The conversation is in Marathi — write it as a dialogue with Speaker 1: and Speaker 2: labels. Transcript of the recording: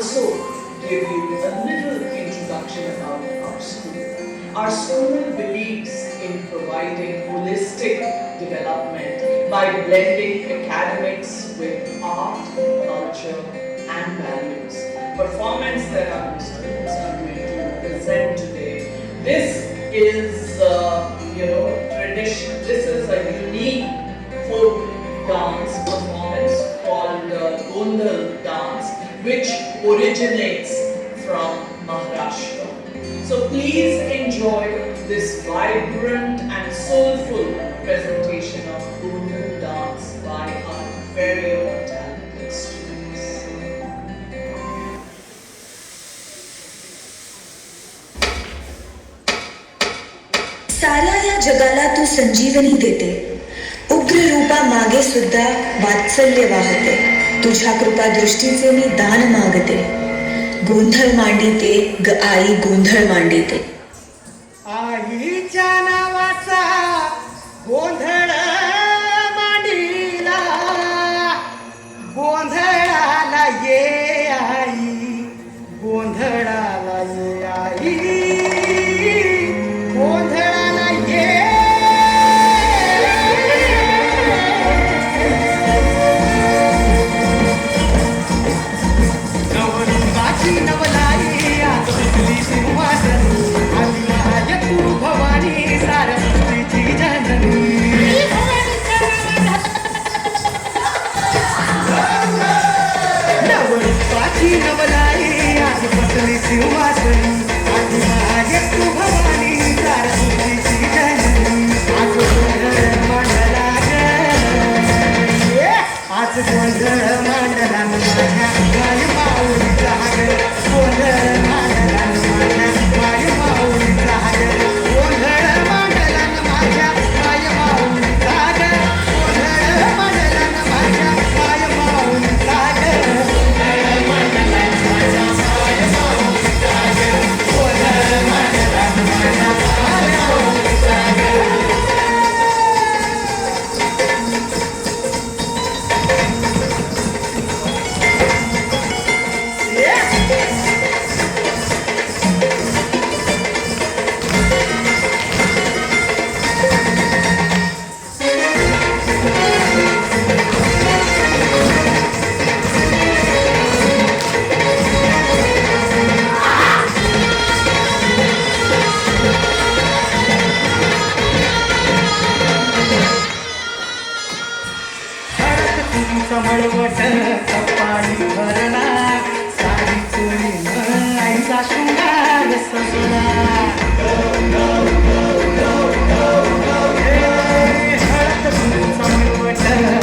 Speaker 1: also give you a little introduction about our school. Our school believes in providing holistic development by blending academics with art, culture, and values. Performance that our students are going to present today. This is, tradition. This is a unique folk dance performance called Gondal dance, which originates from Maharashtra. So please enjoy this vibrant and soulful presentation of Gondal dance by our very own talented students.
Speaker 2: साऱ्या या जगाला तू संजीवनी देते, उग्र रूपा मागे सुद्धा वात्सल्य वाहते, तुझ्या कृपा दृष्टीचे मी दान मागते, गोंधळ मांडिते ग आई गोंधळ मांडिते.
Speaker 3: आईच्या नावाचा गोंधळ मांडिला, गोंधळाला ये आई, गोंधळाला ये आई, गोंधळाला ये. नवरंगाची नवलाई आज बसली सिंहासनी, आली आहे तू भवानी सारस्वतीची जननी. नवरंगाची नवलाई आज बसली सिंहासनी, आली आहे तू भवानी सारस्वतीची जननी. आज गोंधळ मांडला ग, आज गोंधळ मांडला माझ्या गाई माऊलीचा ग, गोंधळ मांडला माझ्या गाई माऊलीचा ग, गोंधळ मांडला माझ्या गाई माऊलीचा ग, गोंधळ मांडला माझ्या गाई माऊलीचा ग, गोंधळ मांडला माझ्या गाई माऊलीचा ग, गोंधळ मांडला माझ्या गाई माऊलीचा ग. मळवट कपाळी भरला, साडी चोळीनं आईचा शृंगार सजला. हळद तुमचा मळवट